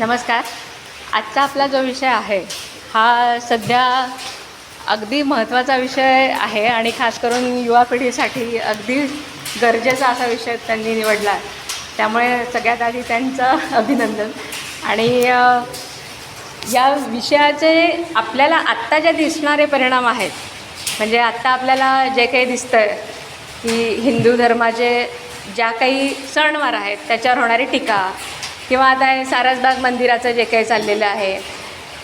नमस्कार. आजचा आपला जो विषय आहे हा सध्या अगदी महत्त्वाचा विषय आहे आणि खास करून युवा पिढीसाठी अगदी गरजेचा असा विषय त्यांनी निवडला आहे. त्यामुळे सगळ्यात आधी त्यांचं अभिनंदन. आणि या विषयाचे आपल्याला आत्ता जे दिसणारे परिणाम आहेत, म्हणजे आत्ता आपल्याला जे काही दिसतं आहे की हिंदू धर्माचे ज्या काही सणवार आहेत त्याच्यावर होणारी टीका, किंवा आता हे सारसबाग मंदिराचं जे काही चाललेलं आहे,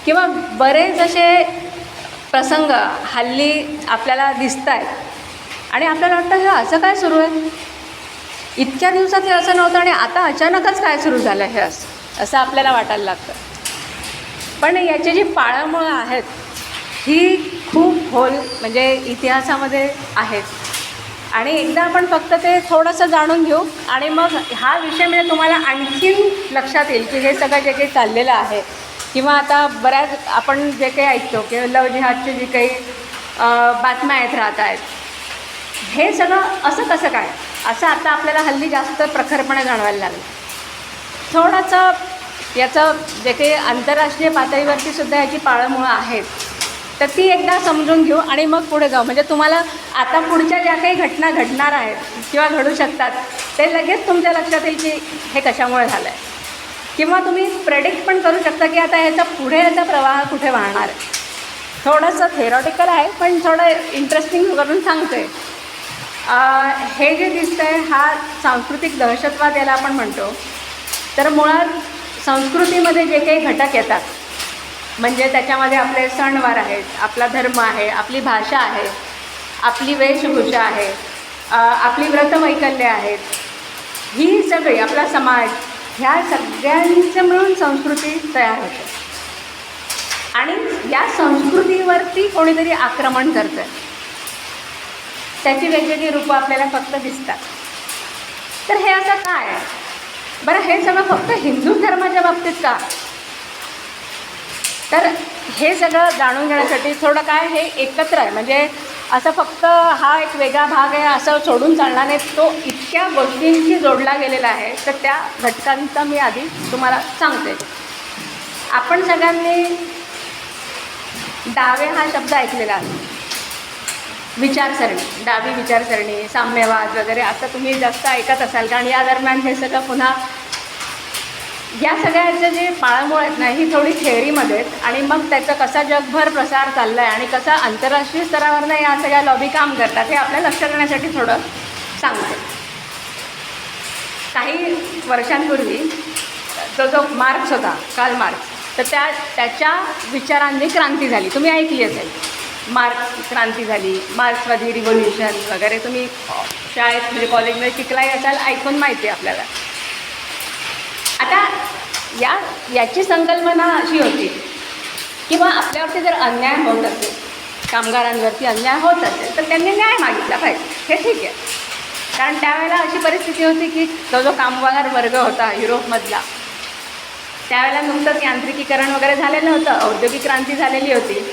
किंवा बरेच असे प्रसंग हल्ली आपल्याला दिसत आहेत आणि आपल्याला वाटतं हे असं काय सुरू आहे, इतक्या दिवसात हे असं नव्हतं आणि आता अचानकच काय सुरू झालं हे असं आपल्याला वाटायला लागतं. पण याची जी पाळंमुळं आहेत ही खूप खोल म्हणजे इतिहासामध्ये आहेत आणि एकदा आपण फक्त ते थोडंसं जाणून घेऊ आणि मग हा विषय म्हणजे तुम्हाला आणखीन लक्षात येईल की हे सगळं जे काही चाललेलं आहे, किंवा आता बऱ्याच आपण जे काही ऐकतो की लव जिहादची जी काही बातम्या येत राहत आहेत, हे सगळं असं कसं काय असं आता आपल्याला हल्ली जास्त प्रखरपणे जाणवायला लागलं. थोडंसं याचं जे काही आंतरराष्ट्रीय पातळीवरती सुद्धा याची पाळंमुळं आहेत तर ती एकदा समजून घेऊ आणि मग पुढे जाऊ. म्हणजे तुम्हाला आता पुढच्या ज्या काही घटना घडणार आहेत किंवा घडू शकतात ते लगेच तुमच्या लक्षात येईल की हे कशामुळे झालं आहे, किंवा तुम्ही प्रेडिक्ट पण करू शकता की आता ह्याचा पुढे याचा प्रवाह कुठे वाहणार आहे. थोडंसं थेरॉटिकल आहे पण थोडं इंटरेस्टिंग करून सांगते. हे जे दिसतं आहे हा सांस्कृतिक दहशतवाद याला आपण म्हणतो. तर मुळात संस्कृतीमध्ये जे काही घटक येतात म्हणजे त्याच्यामध्ये आपले सणवार आहेत, आपला धर्म आहे, आपली भाषा आहे, आपली वेशभूषा आहे, आपली व्रतवैकल्य आहेत, ही सगळी आपला समाज, ह्या सगळ्यांचं मिळून संस्कृती तयार होते आणि या संस्कृतीवरती कोणीतरी आक्रमण करतं आहे. त्याची वेगवेगळी रूपं आपल्याला फक्त दिसतात. तर हे असं काय आहे बरं, हे सगळं फक्त हिंदू धर्माच्या बाबतीत का? तर हे सगळं जाणून घेण्यासाठी थोडं काय हे एकत्र आहे, म्हणजे असं फक्त हा एक वेगळा भाग आहे असं सोडून चालणार नाही. तो इतक्या गोष्टींशी जोडला गेलेला आहे तर त्या घटकांचा मी आधी तुम्हाला सांगते. आपण सगळ्यांनी डावे हा शब्द ऐकलेला आहे. विचारसरणी, डावी विचारसरणी, साम्यवाद वगैरे असं तुम्ही जास्त ऐकत असाल, कारण या दरम्यान हे सगळं पुन्हा या सगळ्याचे जे पाळंमुळं आहेत ना ही थोडी थेअरीमध्ये आहेत आणि मग त्याचा कसा जगभर प्रसार चालला आहे आणि कसा आंतरराष्ट्रीय स्तरावरनं या सगळ्या लॉबी काम करतात हे आपल्या लक्षात येण्यासाठी थोडं सांगते. काही वर्षांपूर्वी जो मार्क्स होता, कार्ल मार्क्स, तर त्याच्या विचारांनी क्रांती झाली. तुम्ही ऐकली असेल, मार्क्स क्रांती झाली, मार्क्सवादी रिव्होल्युशन वगैरे तुम्ही शाळेत म्हणजे कॉलेजमध्ये शिकलाही असाल, ऐकून माहिती आहे आपल्याला. आता याची संकल्पना अशी होती की बा आपल्यावरती जर अन्याय होत असेल, कामगारांवरती अन्याय होत असेल तर त्यांनी न्याय मागितला पाहिजे. हे ठीक आहे, कारण त्यावेळेला अशी परिस्थिती होती की जो कामगार वर्ग होता युरोपमधला, त्यावेळेला नुकतंच यांत्रिकीकरण वगैरे झालेलं होतं, औद्योगिक क्रांती झालेली होती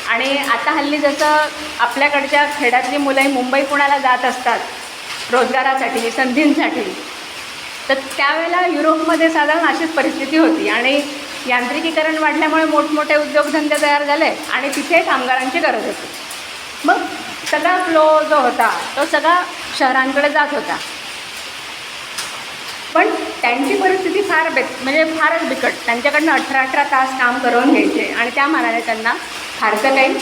आणि आता हल्ली जसं आपल्याकडच्या खेड्यातली मुलंही मुंबई पुण्याला जात असतात रोजगारासाठी, संधींसाठी, तर त्यावेळेला युरोपमध्ये साधारण अशीच परिस्थिती होती आणि यांत्रिकीकरण वाढल्यामुळे मोठमोठे उद्योगधंदे तयार झाले आणि तिथे कामगारांची गरज होती. मग सगळा फ्लो जो होता तो सगळा शहरांकडे जात होता. पण त्यांची परिस्थिती म्हणजे फारच बिकट. त्यांच्याकडनं 18-18 तास काम करून घ्यायचे आणि त्या मानाने त्यांना फारसं काही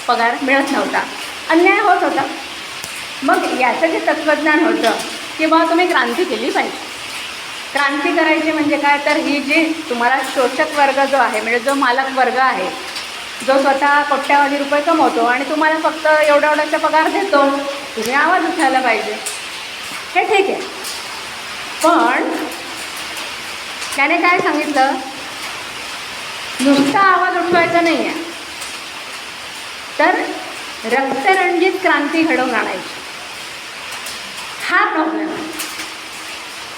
पगार मिळत नव्हता, अन्याय होत होता. मग याचं जे तत्त्वज्ञान होतं की बा तुम्ही क्रांती केली पाहिजे. क्रांती करायची म्हणजे काय, तर ही जी तुम्हाला शोषक वर्ग जो आहे, म्हणजे जो मालक वर्ग आहे, जो स्वतः कोट्यावधी रुपये कमवतो आणि तुम्हाला फक्त एवढ्याचा पगार देतो, तुम्ही आवाज उठायला पाहिजे. हे ठीक आहे, पण त्याने काय सांगितलं, नुसता आवाज उठवायचा नाही आहे, तर रक्तरंजित क्रांती घडवून आणायची. हा प्रॉब्लेम आहे.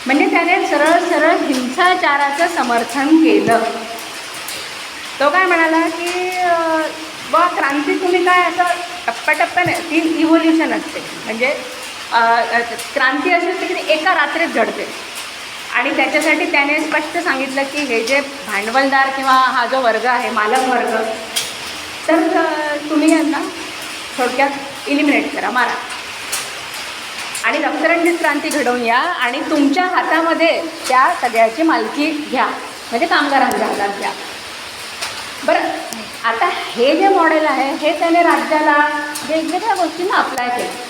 म्हणजे त्याने सरळ सरळ हिंसाचाराचं समर्थन केलं. तो काय म्हणाला की बा क्रांती तुम्ही काय असं टप्प्याटप्प्याने, ती इव्होल्युशन असते, म्हणजे क्रांती अशी असते की एका रात्रीत घडते आणि त्याच्यासाठी त्याने स्पष्ट सांगितलं की हे जे भांडवलदार किंवा हा जो वर्ग आहे मालक वर्ग, तर तुम्ही यांना थोडक्यात इलिमिनेट करा, मारा आणि रक्तरंजित क्रांती घडवून या आणि तुमच्या हातामध्ये त्या सगळ्याची मालकी घ्या, म्हणजे कामगारांच्या हातात घ्या. बरं, आता हे जे मॉडेल आहे हे त्याने राज्याला वेगवेगळ्या गोष्टींना अप्लाय केलं.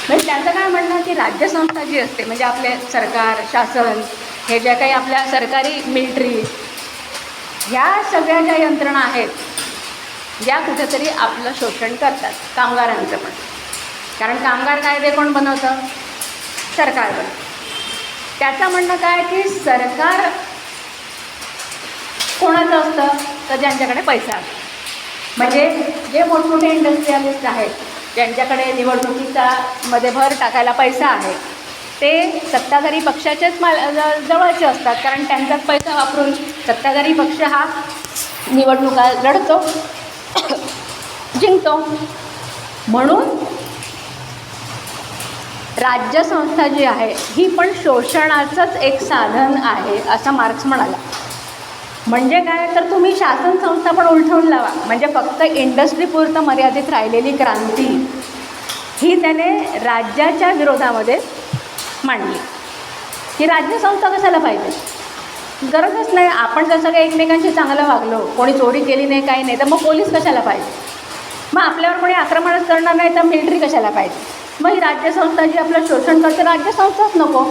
म्हणजे त्याचं काय म्हणणं की राज्यसंस्था जी असते, म्हणजे आपले सरकार, शासन, हे ज्या काही आपल्या सरकारी मिलिटरी, ह्या सगळ्या ज्या यंत्रणा आहेत ज्या कुठेतरी आपलं शोषण करतात, कामगारांचं पण. कारण कामगार कायदे कोण बनवतं? सरकार बनवतं. त्याचं म्हणणं काय की सरकार कोणाचं असतं? तर ज्यांच्याकडे पैसा असतो. म्हणजे जे मोठमोठे इंडस्ट्रियलिस्ट आहेत, ज्यांच्याकडे निवडणुकीचा मध्ये भर टाकायला पैसा आहे, ते सत्ताधारी पक्षाचेच जवळचे असतात. कारण त्यांचाच पैसा वापरून सत्ताधारी पक्ष हा निवडणुका लढतो, जिंकतो. म्हणून राज्यसंस्था जी आहे ही पण शोषणाचंच एक साधन आहे असं मार्क्स म्हणाला. म्हणजे काय, तर तुम्ही शासन संस्था पण उलटवून लावा. म्हणजे फक्त इंडस्ट्रीपुरतं मर्यादित राहिलेली क्रांती ही त्याने राज्याच्या विरोधामध्ये मांडली की राज्यसंस्था कशाला पाहिजे, गरजच नाही. आपण जर सगळे एकमेकांशी चांगलं वागलो, कोणी चोरी केली नाही, काही नाही, तर मग पोलीस कशाला पाहिजे? मग आपल्यावर कोणी आक्रमणच करणार नाही तर मिलिटरी कशाला पाहिजे? मग ही राज्यसंस्था जी आपलं शोषण करते, राज्यसंस्थाच नको.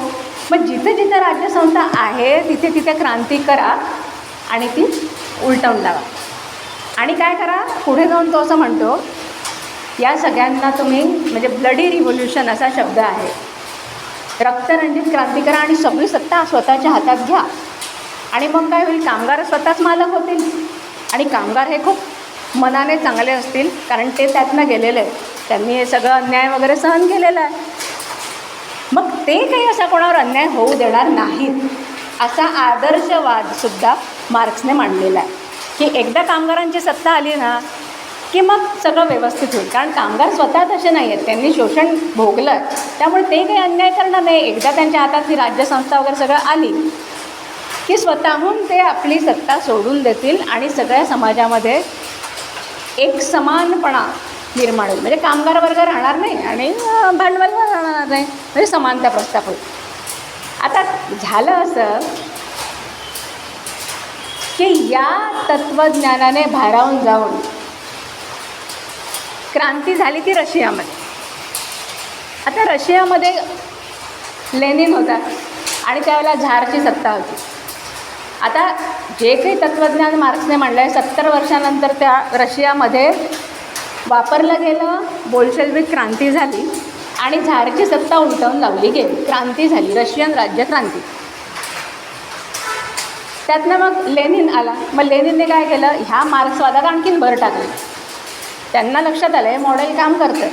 मग जिथे जिथे राज्यसंस्था आहे तिथे तिथे क्रांती करा आणि ती उलटवून लावा. आणि काय करा, पुढे जाऊन तो असं म्हणतो, या सगळ्यांना तुम्ही, म्हणजे ब्लडी रिव्होल्युशन असा शब्द आहे, रक्तरंजित क्रांती करा आणि सगळी सत्ता स्वतःच्या हातात घ्या. आणि मग काय होईल, कामगार स्वतःच मालक होतील. आणि कामगार हे खूप मनाने चांगले असतील, कारण ते त्यातनं गेलेले आहेत, त्यांनी हे सगळं अन्याय वगैरे सहन केलेलं आहे. मग ते काही असा कोणावर अन्याय होऊ देणार नाहीत असा आदर्शवादसुद्धा मार्क्सने मांडलेला आहे की एकदा कामगारांची सत्ता आली ना की मग सगळं व्यवस्थित होईल. कारण कामगार स्वतः तसे नाही आहेत, त्यांनी शोषण भोगलं, त्यामुळे ते काही अन्याय करणार नाही. एकदा त्यांच्या हातात ही राज्यसंस्था वगैरे सगळं आली की स्वतःहून ते आपली सत्ता सोडून देतील आणि सगळ्या समाजामध्ये एक समानपणा निर्माण होईल. म्हणजे कामगार वर्ग राहणार नाही आणि भांडवलवर राहणार नाही, म्हणजे समानता प्रस्थापित. आता झालं असं की या तत्त्वज्ञानाने भारावून जाऊन क्रांती झाली ती रशियामध्ये. आता रशियामध्ये लेनिन होता आणि त्यावेळेला झारची सत्ता होती. आता जे काही तत्त्वज्ञान मार्क्सने मांडलं आहे 70 वर्षानंतर त्या रशियामध्ये वापरलं गेलं, बोल्शेविक क्रांती झाली आणि झारची सत्ता उलटवून लावली गेली, क्रांती झाली, रशियन राज्यक्रांती. त्यातनं मग लेनिन आला. मग लेनिनने काय केलं, ह्या मार्क्सवादात आणखीन भर टाकली. त्यांना लक्षात आलं हे मॉडेल काम करतं.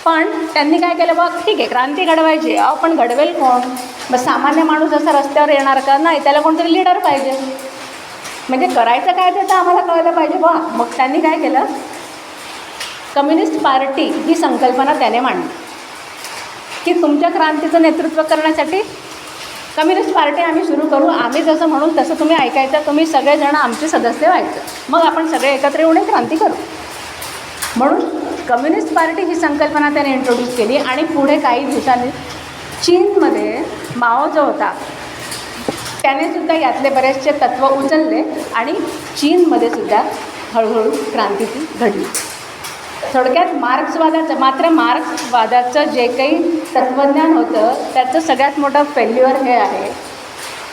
पण त्यांनी काय केलं, बघ ठीक आहे क्रांती घडवायची, अहो पण घडवेल कोण? मग सामान्य माणूस असा रस्त्यावर येणार का? नाही, त्याला कोणतरी लीडर पाहिजे. म्हणजे करायचं काय ते तर आम्हाला कळलं पाहिजे बा. मग त्यांनी काय केलं, कम्युनिस्ट पार्टी ही संकल्पना त्याने मांडली की तुमच्या क्रांतीचं नेतृत्व करण्यासाठी कम्युनिस्ट पार्टी आम्ही सुरू करू, आम्ही जसं म्हणून तसं तुम्ही ऐकायचं, तुम्ही सगळेजण आमचे सदस्य व्हायचं, मग आपण सगळे एकत्र येऊन क्रांती करू. म्हणून कम्युनिस्ट पार्टी ही संकल्पना त्याने इंट्रोड्यूस केली. आणि पुढे काही दिवसांनी चीनमध्ये माओ जो होता त्याने सुद्धा यातले बरेचसे तत्त्व उचलले आणि चीनमध्ये सुद्धा हळूहळू क्रांती ती घडली. थोडक्यात मार्क्सवादाचं जे काही तत्त्वज्ञान होतं त्याचं सगळ्यात मोठं फेल्युअर हे आहे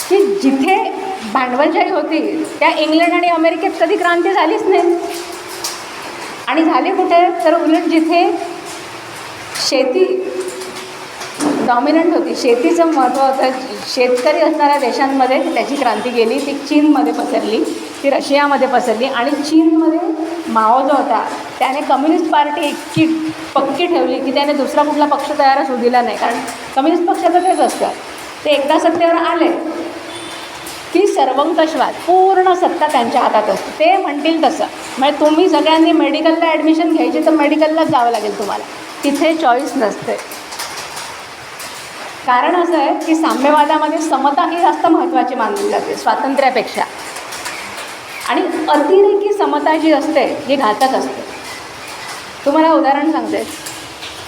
की जिथे भांडवलशाही होती त्या इंग्लंड आणि अमेरिकेत कधी क्रांती झालीच नाही. आणि झाली कुठे, तर उलट जिथे शेती डॉमिनंट होती, शेतीचं महत्त्व होतं, शेतकरी असणाऱ्या देशांमध्ये त्याची क्रांती गेली. ती चीनमध्ये पसरली, ती रशियामध्ये पसरली. आणि चीनमध्ये माओ जो होता त्याने कम्युनिस्ट पार्टी इतकी पक्की ठेवली की त्याने दुसरा कुठला पक्ष तयारच होऊ दिला नाही. कारण कम्युनिस्ट पक्षाचं तेच असतं, ते एकदा सत्तेवर आले की सर्वंकषवाद, पूर्ण सत्ता त्यांच्या हातात असते, ते म्हणतील तसं. म्हणजे तुम्ही सगळ्यांनी मेडिकलला ॲडमिशन घ्यायची तर मेडिकललाच जावं लागेल तुम्हाला, तिथे चॉईस नसते. कारण असं आहे की साम्यवादामध्ये समता ही जास्त महत्त्वाची मानली जाते स्वातंत्र्यापेक्षा, आणि अतिरेकी समता जी असते ही घातक असते. तुम्हाला उदाहरण सांगते.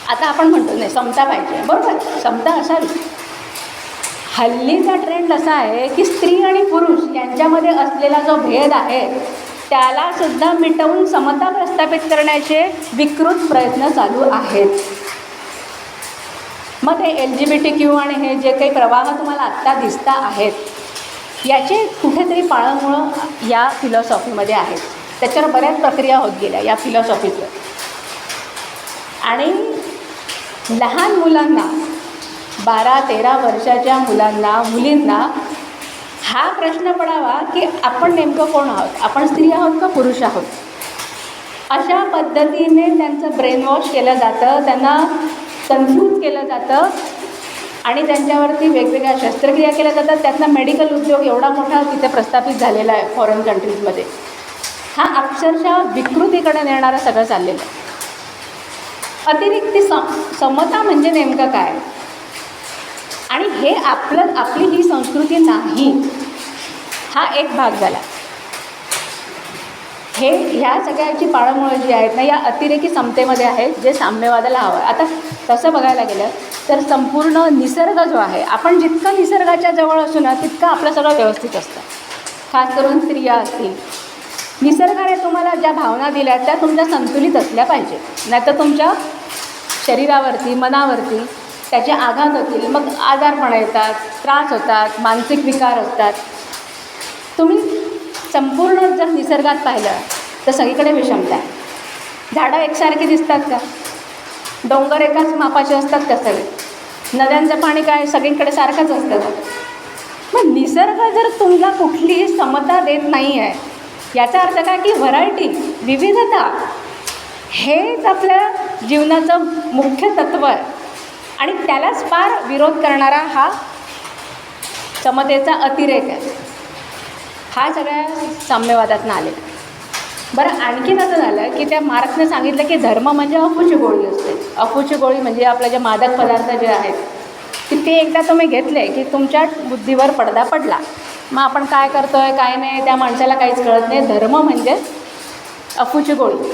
आता आपण म्हणतो नाही समता पाहिजे, बरोबर, समता असावी. हल्लीचा ट्रेंड असा आहे की स्त्री आणि पुरुष यांच्यामध्ये असलेला जो भेद आहे त्यालासुद्धा मिटवून समता प्रस्थापित करण्याचे विकृत प्रयत्न चालू आहेत. मग ते LGBTQ आणि हे जे काही प्रवाह तुम्हाला आत्ता दिसता आहेत याचे कुठेतरी पाळंमुळं या फिलॉसॉफीमध्ये आहेत. त्याच्यावर बऱ्याच प्रक्रिया होत गेल्या या फिलॉसॉफीचं. आणि लहान मुलांना 12-13 वर्षाच्या मुलींना हा प्रश्न पडावा की आपण नेमकं कोण आहोत, आपण स्त्री आहोत का पुरुष आहोत. अशा पद्धतीने त्यांचं ब्रेनवॉश केलं जातं, त्यांना कन्फ्यूज केलं जातं आणि त्यांच्यावरती वेगवेगळ्या शस्त्रक्रिया केल्या जातात. त्यातनं मेडिकल उद्योग एवढा मोठा तिथे प्रस्थापित झालेला आहे फॉरेन कंट्रीजमध्ये. हा अक्षरशः विकृतीकडे नेणारं सगळं चाललेलं आहे. अतिरिक्त समता म्हणजे नेमकं काय, आणि हे आपली ही संस्कृती नाही, हा एक भाग झाला. हे ह्या सगळ्याची पाळंमुळं जी आहेत ना या अतिरेकी समतेमध्ये आहेत, जे साम्यवादाला हवं आहे. आता तसं बघायला गेलं तर संपूर्ण निसर्ग जो आहे, आपण जितकं निसर्गाच्या जवळ असू ना तितकं आपलं सगळं व्यवस्थित असतं. खास करून स्त्रिया असतील, निसर्गाने तुम्हाला ज्या भावना दिल्या त्या तुमच्या संतुलित असल्या पाहिजे, नाहीतर तुमच्या शरीरावरती मनावरती त्याचे आघात होतील. मग आजारपणा येतात, त्रास होतात, मानसिक विकार असतात. तुम्ही संपूर्ण जर निसर्गात पाहिलं तर सगळीकडे विषमता आहे. झाडं एकसारखी दिसतात का, डोंगर एकाच मापाचे असतात का सगळे, नद्यांचं पाणी काय सगळीकडे सारखंच असतं का. मग निसर्ग जर तुम्हाला कुठलीही समता देत नाही आहे याचा अर्थ काय की व्हरायटी, विविधता हेच आपल्या जीवनाचं मुख्य तत्त्व आहे. आणि त्यालाच फार विरोध करणारा हा समतेचा अतिरेक आहे. हा सगळ्या साम्यवादातनं आलेला. बरं, आणखीन असं झालं की त्या मार्क्सने सांगितलं की धर्म म्हणजे अफूची गोळी असते. अफूची गोळी म्हणजे आपले जे मादक पदार्थ जे आहेत की ते एकदा तुम्ही घेतले की तुमच्या बुद्धीवर पडदा पडला. मग आपण काय करतो आहे काय नाही त्या माणसाला काहीच कळत नाही. धर्म म्हणजे अफूची गोळी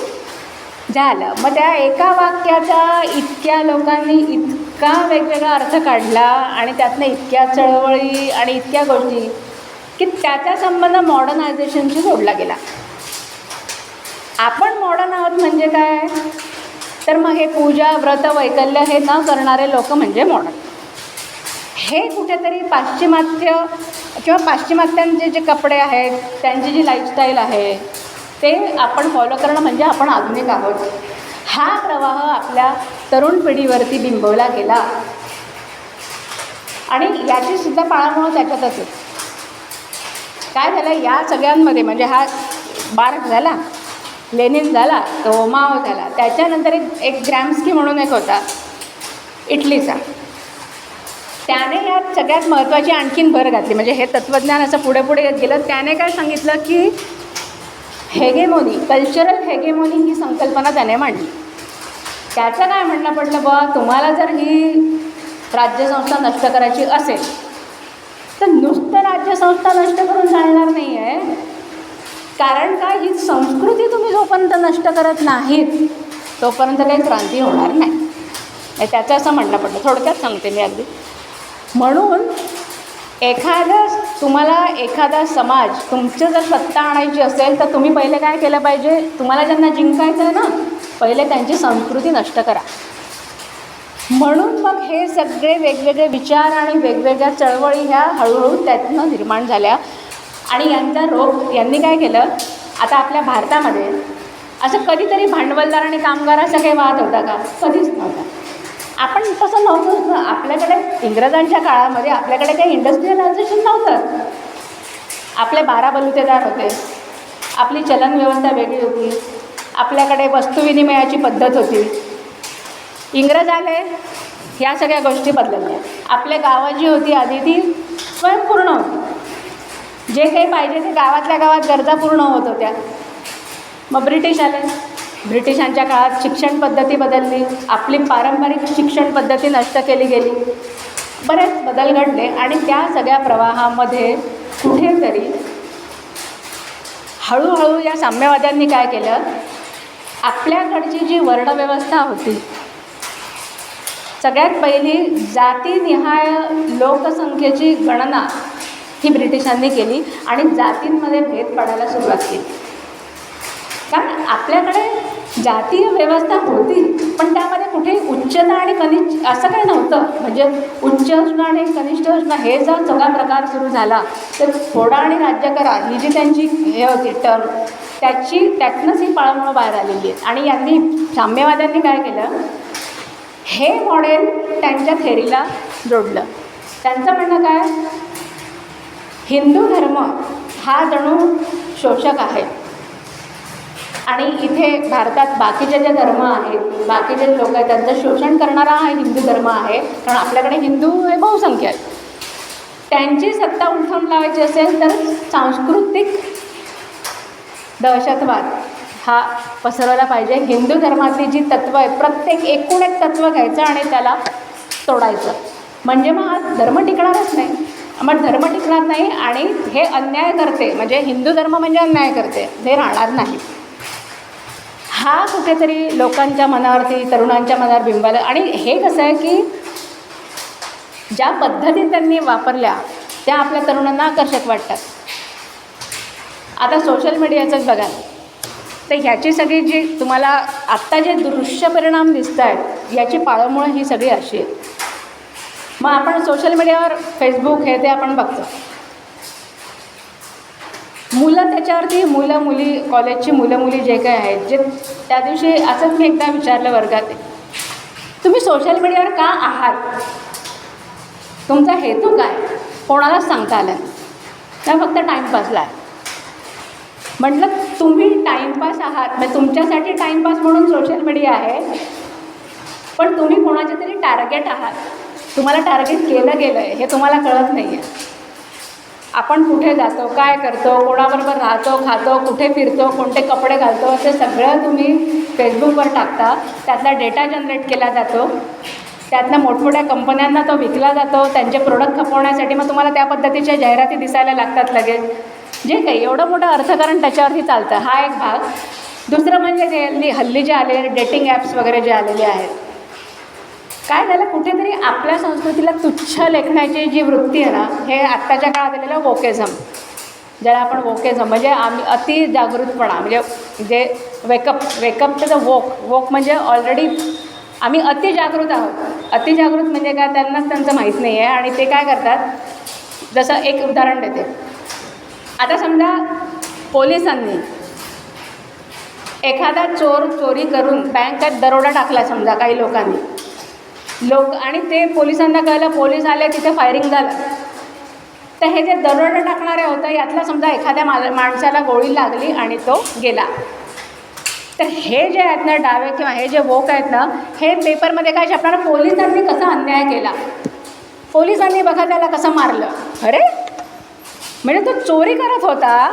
झालं. मग त्या एका वाक्याचा इतक्या लोकांनी इतका वेगवेगळा अर्थ काढला आणि त्यातनं इतक्या चळवळी आणि इतक्या गोष्टी की त्याचा संबंध मॉडर्नायझेशनशी जोडला गेला. आपण मॉडर्न आहोत म्हणजे काय, तर मग हे पूजा व्रत वैकल्य हे न करणारे लोक म्हणजे मॉडर्न. हे कुठेतरी पाश्चिमात्य किंवा पाश्चिमात्यांचे जे कपडे आहेत त्यांची जी लाईफस्टाईल आहे ते आपण फॉलो करणं म्हणजे आपण आधुनिक आहोत. हा प्रवाह आपल्या तरुण पिढीवरती बिंबवला गेला आणि याचीसुद्धा पाळंमुळं त्याच्यातच आहे. काय झालं या सगळ्यांमध्ये, म्हणजे हा मार्क्स झाला, लेनिन झाला, तो माओ झाला, त्याच्यानंतर एक ग्रॅम्स्की म्हणून एक होता इटलीचा, त्याने यात सगळ्यात महत्त्वाची आणखीन भर घातली. म्हणजे हे तत्त्वज्ञान असं पुढे पुढे येत गेलं. त्याने काय सांगितलं की हेगेमोनी, कल्चरल हेगेमोनी ही संकल्पना त्याने मांडली. त्याचं काय म्हणणं पडलं, बा तुम्हाला जर ही राज्यसंस्था नष्ट करायची असेल तर नुसतं राज्यसंस्था नष्ट करून चालणार नाही आहे. कारण काय, ही संस्कृती तुम्ही जोपर्यंत नष्ट करत नाहीत तोपर्यंत काही क्रांती होणार नाही. त्याचं असं म्हणणं पडलं. थोडक्यात सांगते मी अगदी. म्हणून तुम्हाला एखादा समाज तुमचं जर सत्ता आणायची असेल तर तुम्ही पहिले काय केलं पाहिजे, तुम्हाला ज्यांना जिंकायचं आहे ना पहिले त्यांची संस्कृती नष्ट करा. म्हणून मग हे सगळे वेगवेगळे विचार आणि वेगवेगळ्या चळवळी ह्या हळूहळू त्यातनं निर्माण झाल्या. आणि यांचा रोग यांनी काय केलं, आता आपल्या भारतामध्ये असं कधीतरी भांडवलदार आणि कामगार असा काही वाद होता का, कधीच नव्हता. आपण तसं नव्हतंच ना. आपल्याकडे इंग्रजांच्या काळामध्ये आपल्याकडे काही इंडस्ट्रियलायझेशन नव्हतं. आपले 12 बलुतेदार होते, आपली चलनव्यवस्था वेगळी होती, आपल्याकडे वस्तुविनिमयाची पद्धत होती. इंग्रज आले, ह्या सगळ्या गोष्टी बदलल्या. आपल्या गावं जी होती आधी ती स्वयंपूर्ण होती. जे काही पाहिजे ते गावातल्या गावात गरजा पूर्ण होत होत्या. मग ब्रिटिश आले, ब्रिटिशांच्या काळात शिक्षण पद्धती बदलली, आपली पारंपरिक शिक्षण पद्धती नष्ट केली गेली. बरेच बदल घडले आणि त्या सगळ्या प्रवाहामध्ये कुठेतरी हळूहळू या साम्यवाद्यांनी काय केलं, आपल्याकडची जी वर्णव्यवस्था होती, सगळ्यात पहिली जातीनिहाय लोकसंख्येची गणना ही ब्रिटिशांनी केली आणि जातींमध्ये भेद पाडायला सुरुवात केली. कारण आपल्याकडे जातीय व्यवस्था होती, पण त्यामध्ये कुठे उच्चता आणि कनिष्ठ असं काही नव्हतं. म्हणजे उच्च असणं आणि कनिष्ठ असणं हे जर सगळा प्रकार सुरू झाला तर फोडा आणि राज्य करा ही जी त्यांची हे होती टर्म, त्यातनंच ही पाळंमुळं बाहेर आलेली आहेत. आणि यांनी साम्यवाद्यांनी काय केलं, हे मॉडेल त्यांच्या थेरीला जोडलं. त्यांचं म्हणणं काय, हिंदू धर्म हा जणू शोषक आहे आणि इथे भारतात बाकीचे जे धर्म आहेत, बाकीचे लोक आहेत, त्यांचं शोषण करणारा हा हिंदू धर्म आहे. कारण आपल्याकडे हिंदू हे बहुसंख्य आहेत. त्यांची सत्ता उलथवून लावायची असेल तर सांस्कृतिक दहशतवाद हा पसरवला पाहिजे. हिंदू धर्मातली जी तत्त्व आहेत, प्रत्येक एकूण एक तत्त्व घ्यायचं आणि त्याला तोडायचं, म्हणजे मग हा धर्म टिकणारच नाही. मग धर्म टिकणार नाही आणि हे अन्याय करते, म्हणजे हिंदू धर्म म्हणजे अन्याय करते, हे राहणार नाही. हा कुठेतरी लोकांच्या मनावरती, तरुणांच्या मनावर बिंबवलं. आणि हे कसं आहे की ज्या पद्धती त्यांनी वापरल्या त्या आपल्या तरुणांना आकर्षक वाटतात. आता सोशल मीडियाचंच बघा, तर ह्याची सगळी जी तुम्हाला आत्ता जे दृश्य परिणाम दिसत आहेत याची पाळंमुळं ही सगळी अशी आहे. मग आपण सोशल मीडियावर फेसबुक हे ते आपण बघतो, मुलं त्याच्यावरती, मुलं मुली, कॉलेजची मुलं मुली जे काही आहेत, जे त्या दिवशी असंच मी एकदा विचारलं वर्गात, तुम्ही सोशल मीडियावर का आहात, तुमचा हेतू काय, कोणालाच सांगता आलं त्या फक्त टाईमपासला आहे. म्हटलं तुम्ही टाईमपास आहात, म्हणजे तुमच्यासाठी टाईमपास म्हणून सोशल मीडिया आहे, पण तुम्ही कोणाचे तरी टार्गेट आहात. तुम्हाला टार्गेट केलं गेलं आहे हे तुम्हाला कळत नाही आहे. आपण कुठे जातो, काय करतो, कोणाबरोबर राहतो, खातो, कुठे फिरतो, कोणते कपडे घालतो, ते सगळं तुम्ही फेसबुकवर टाकता. त्यातला डेटा जनरेट केला जातो, त्यातनं मोठमोठ्या कंपन्यांना तो विकला जातो त्यांचे प्रोडक्ट खपवण्यासाठी. मग तुम्हाला त्या पद्धतीच्या जाहिराती दिसायला लागतात लगेच. जे काही एवढं मोठं अर्थकारण त्याच्यावरती चालतं, हा एक भाग. दुसरं म्हणजे जे हल्ली जे आलेले डेटिंग ॲप्स वगैरे जे आलेले आहेत, काय झालं, कुठेतरी आपल्या संस्कृतीला तुच्छ लेखण्याची जी वृत्ती आहे ना, हे आत्ताच्या काळात आलेलं वोकेझम, ज्याला आपण वोकेझम म्हणजे आम्ही अति जागृतपणा, म्हणजे जे वेकअप टू द वोक म्हणजे ऑलरेडी आम्ही अति जागृत आहोत. अति जागृत म्हणजे काय, त्यांनाच त्यांचं माहीत नाही आहे. आणि ते काय करतात, जसं एक उदाहरण देते. आता समजा पोलिसांनी एखादा चोरी करून बँकेत दरोडा टाकला समजा काही लोकांनी, आणि ते पोलिसांना कळलं, पोलीस आले, तिथे फायरिंग झालं. तर हे जे दरोडा टाकणारे होतं यातला समजा एखाद्या माणसाला गोळी लागली आणि तो गेला, तर हे जे आहेत ना डावे किंवा हे जे वोक आहेत ना, हे पेपरमध्ये काय छापणार, पोलिसांनी कसा अन्याय केला, पोलिसांनी बघा त्याला कसं मारलं. अरे म्हणजे तो चोरी करत होता,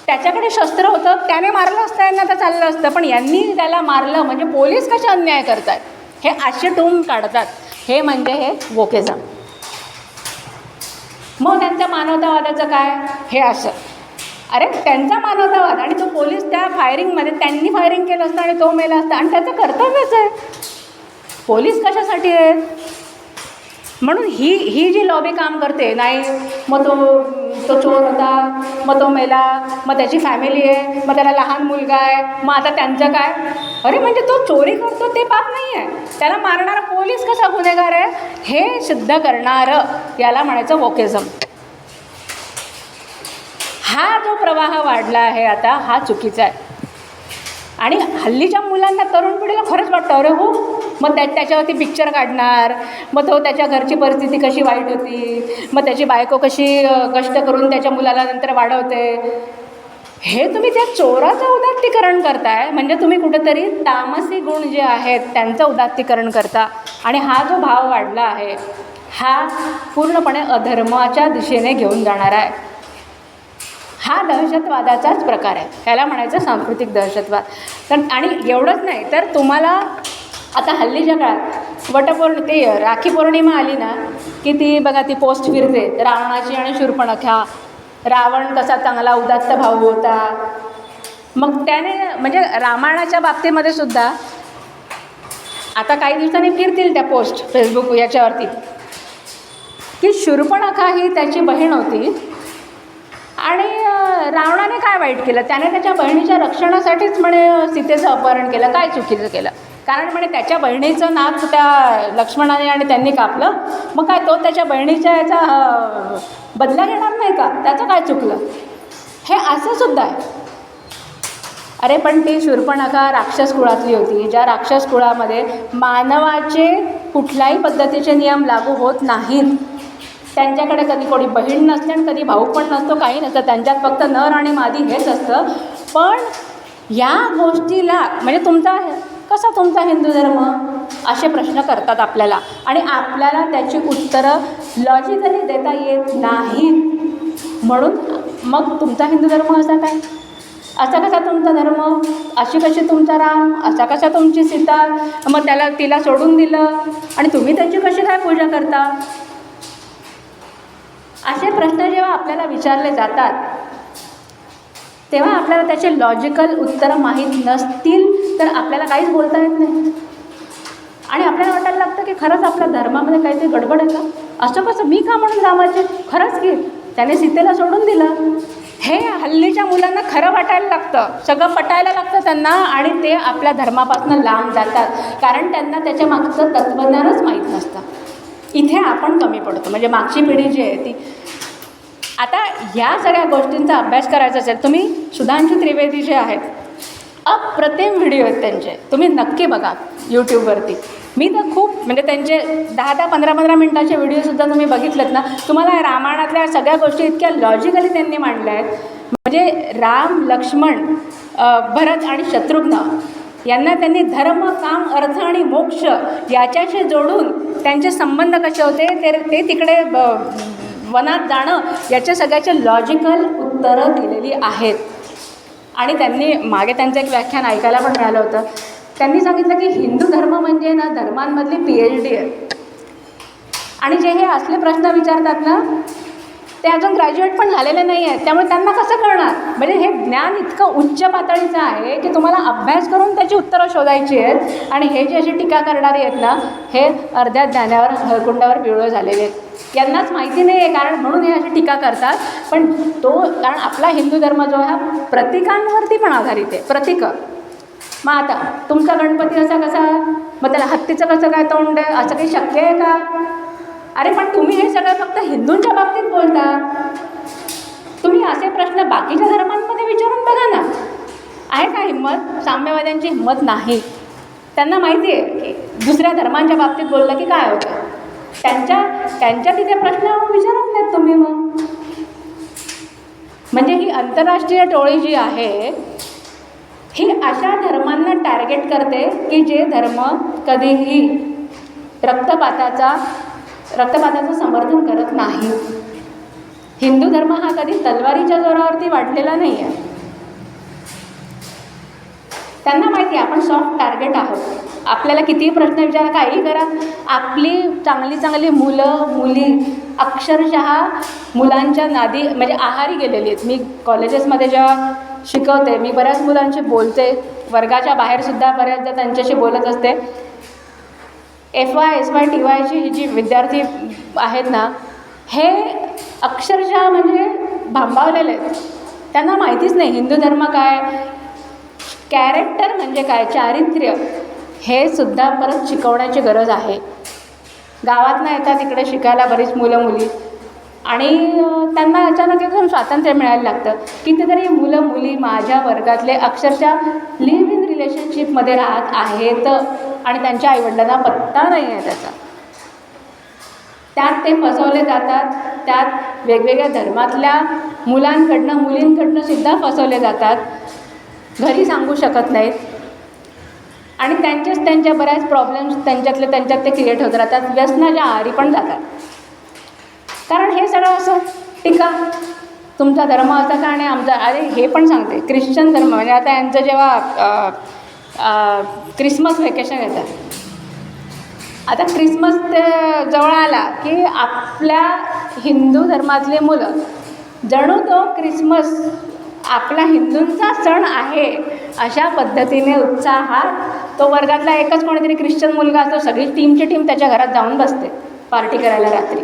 त्याच्याकडे शस्त्र होतं, त्याने मारलं असतं यांना तर चाललं असतं, पण यांनी त्याला मारलं म्हणजे पोलीस कसे अन्याय करतात, हे असे टूम काढतात. हे म्हणजे हे वोकेझम. मग त्यांच्या मानवतावादाचं काय, हे असं, अरे त्यांचा मानवतावाद आणि तो पोलीस त्या फायरिंगमध्ये, त्यांनी फायरिंग केलं असतं आणि तो मेला असता आणि त्याचं कर्तव्यच आहे. पोलीस कशासाठी आहेत, म्हणून ही जी लॉबी काम करते, नाही मग तो चोर होता, मग तो मेला, मग त्याची फॅमिली आहे, मग त्याला लहान मुलगा आहे, मग आता त्यांचं काय, अरे म्हणजे तो चोरी करतो ते पाप नाही आहे, त्याला मारणारा पोलीस कसा गुन्हेगार आहे, हे सिद्ध करणारं याला म्हणायचं वोकेझम. हा जो प्रवाह वाढला आहे आता, हा चुकीचा आहे. आणि हल्लीच्या मुलांना, तरुण पिढीला खरंच वाटतं, अरे हो, मग त्याच्यावरती पिक्चर काढणार, मग तो त्याच्या घरची परिस्थिती कशी वाईट होती, मग त्याची बायको कशी कष्ट करून त्याच्या मुलाला नंतर वाढवते. हे तुम्ही त्या चोराचं उदात्तीकरण करताय, म्हणजे तुम्ही कुठेतरी तामसी गुण जे आहेत त्यांचं उदात्तीकरण करता. आणि हा जो भाव वाढला आहे हा पूर्णपणे अधर्माच्या दिशेने घेऊन जाणारा आहे. हा दहशतवादाचाच प्रकार आहे, ह्याला म्हणायचं सांस्कृतिक दहशतवाद. तर आणि एवढंच नाही तर तुम्हाला आता हल्लीच्या काळात ते राखी पौर्णिमा आली ना की ती बघा ती पोस्ट फिरते रावणाची आणि शूर्पणखा. रावण कसा चांगला उदात्त भाऊ होता. मग त्याने म्हणजे रामायणाच्या बाबतीमध्ये सुद्धा आता काही दिवसांनी फिरतील त्या पोस्ट फेसबुक याच्यावरती की शूर्पणखा ही त्याची बहीण होती आणि रावणाने काय वाईट केलं, त्याने त्याच्या बहिणीच्या रक्षणासाठीच म्हणे सीतेचं अपहरण केलं. काय चुकीचं केलं? कारण म्हणे त्याच्या बहिणीचं नाक त्या लक्ष्मणाने आणि त्यांनी कापलं, मग काय तो त्याच्या बहिणीच्या याचा बदला घेणार नाही का? त्याचं काय चुकलं? हे असं सुद्धा आहे. अरे पण ती शूर्पणखा राक्षस कुळातली होती, ज्या राक्षस कुळामध्ये मानवाचे कुठल्याही पद्धतीचे नियम लागू होत नाहीत. त्यांच्याकडे कधी कोणी बहीण नसते आणि कधी भाऊ पण नसतो, काही नसतं. त्यांच्यात फक्त नर आणि मादी हेच असतं. पण या गोष्टीला म्हणजे तुमचा हिंदू धर्म असे प्रश्न करतात आपल्याला आणि आपल्याला त्याची उत्तरं लॉजिकली देता येत नाहीत. म्हणून मग तुमचा हिंदू धर्म असा काय? असा कसा तुमचा धर्म? अशी कशी तुमचा राम? असा कसा तुमची सीता? मग तिला सोडून दिलं आणि तुम्ही त्याची कशी काय पूजा करता? असे प्रश्न जेव्हा आपल्याला विचारले जातात तेव्हा आपल्याला त्याचे लॉजिकल उत्तरं माहीत नसतील तर आपल्याला काहीच बोलता येत नाही आणि आपल्याला वाटायला लागतं की खरंच आपल्या धर्मामध्ये काहीतरी गडबड आहे का? असं कसं? मी का म्हणून रामाचे? खरंच की त्याने सीतेला सोडून दिलं. हे हल्लीच्या मुलांना खरं वाटायला लागतं, सगळं पटायला लागतं त्यांना आणि ते आपल्या धर्मापासून लांब जातात कारण त्यांना त्याच्या मागचं तत्त्वज्ञानच माहीत नसतं. इथे आपण कमी पडतो. म्हणजे मागची पिढी जी आहे ती आता ह्या सगळ्या गोष्टींचा अभ्यास करायचा असेल, तुम्ही सुधांशू त्रिवेदी जे आहेत अप्रतिम व्हिडिओ आहेत त्यांचे, तुम्ही नक्की बघा यूट्यूबवरती. मी तर खूप म्हणजे त्यांचे 10-10, 15-15 मिनटाचे व्हिडिओसुद्धा तुम्ही बघितलेत ना, तुम्हाला रामायणातल्या सगळ्या गोष्टी इतक्या लॉजिकली त्यांनी मांडल्या आहेत. म्हणजे राम, लक्ष्मण, भरत आणि शत्रुघ्न यांना त्यांनी धर्म, काम, अर्थ आणि मोक्ष याच्याशी जोडून त्यांचे संबंध कसे होते ते तिकडे वनात जाणं याच्या सगळ्याचे लॉजिकल उत्तरं दिलेली आहेत. आणि त्यांनी मागे त्यांचं एक व्याख्यान ऐकायला पण मिळालं होतं. त्यांनी सांगितलं की हिंदू धर्म म्हणजे ना धर्मांमधली PhD आहे आणि जे हे असले प्रश्न विचारतात ना ते अजून ग्रॅज्युएट पण झालेले नाही आहेत. त्यामुळे त्यांना कसं कळणार? म्हणजे हे ज्ञान इतकं उच्च पातळीचं आहे की तुम्हाला अभ्यास करून त्याची उत्तरं शोधायची आहेत आणि हे जे अशी टीका करणारे आहेत ना हे अर्ध्या ज्ञानावर हळकुंडावर पिवळं झालेले आहेत. यांनाच माहिती नाही आहे कारण म्हणून हे अशी टीका करतात. पण कारण आपला हिंदू धर्म जो आहे हा प्रतीकांवरती पण आधारित आहे. प्रतीकं. मग आता तुमचा गणपती असा कसा? मग त्याला हत्तीचं कसं काय तोंड आहे? असं काही शक्य आहे का? अरे पण तुम्ही हे सगळं फक्त हिंदूंच्या बाबतीत बोलता. तुम्ही असे प्रश्न बाकीच्या धर्मांमध्ये विचारून बघा ना. आहे का हिंमत? साम्यवाद्यांची हिंमत नाही. त्यांना माहिती आहे की दुसऱ्या धर्मांच्या बाबतीत बोललं की काय होतं. त्यांच्या तिथे प्रश्न विचारत नाहीत तुम्ही. मग म्हणजे ही आंतरराष्ट्रीय टोळी जी आहे ही अशा धर्मांना टार्गेट करते की जे धर्म कधीही रक्तपाताचं समर्थन करत नाही. हिंदू धर्म हा कधी तलवारीच्या जोरावरती वाढलेला नाही आहे. त्यांना माहिती आहे आपण सॉफ्ट टार्गेट आहोत. आपल्याला कितीही प्रश्न विचारा, काहीही करा, आपली चांगली मुलं मुली अक्षरशः मुलांच्या नादी म्हणजे आहारी गेलेली आहेत. मी कॉलेजेसमध्ये जेव्हा शिकवते मी बऱ्याच मुलांशी बोलते, वर्गाच्या बाहेरसुद्धा बऱ्याचदा त्यांच्याशी बोलत असते. FY, SY, TYची ही जी विद्यार्थी आहेत ना हे अक्षरशः म्हणजे भांबावलेले आहेत. त्यांना माहितीच नाही हिंदू धर्म काय, कॅरेक्टर म्हणजे काय, चारित्र्य हे सुद्धा परत शिकवण्याची गरज आहे. गावातनं येतात तिकडे शिकायला बरीच मुलं मुली आणि त्यांना अचानक एकदम स्वातंत्र्य मिळायला लागतं. कितीतरी मुलं मुली माझ्या वर्गातले अक्षरशः लिव्ह इन रिलेशनशिपमध्ये राहत आहेत आणि त्यांच्या आईवडिलांना पत्ता नाही आहे त्याचा. त्यात ते फसवले जातात. त्यात वेगवेगळ्या धर्मातल्या मुलांकडनं मुलींकडनं सुद्धा फसवले जातात. घरी सांगू शकत नाहीत आणि त्यांच्या बऱ्याच प्रॉब्लेम्स त्यांच्यात ते क्रिएट होत राहतात. व्यसनाच्या आहारी पण जातात. कारण हे सगळं असं टीका तुमचा धर्म असा का आणि आमचा. अरे हे पण सांगते ख्रिश्चन धर्म म्हणजे आता यांचं जेव्हा क्रिसमस व्हॅकेशन येतं आता क्रिसमस ते जवळ आला की आपल्या हिंदू धर्मातले मुलं जणू तो क्रिसमस आपला हिंदूंचा सण आहे अशा पद्धतीने उत्साहात तो वर्गातला एकच कोणीतरी ख्रिश्चन मुलगा असतो, सगळी टीमची टीम त्याच्या घरात जाऊन बसते पार्टी करायला रात्री.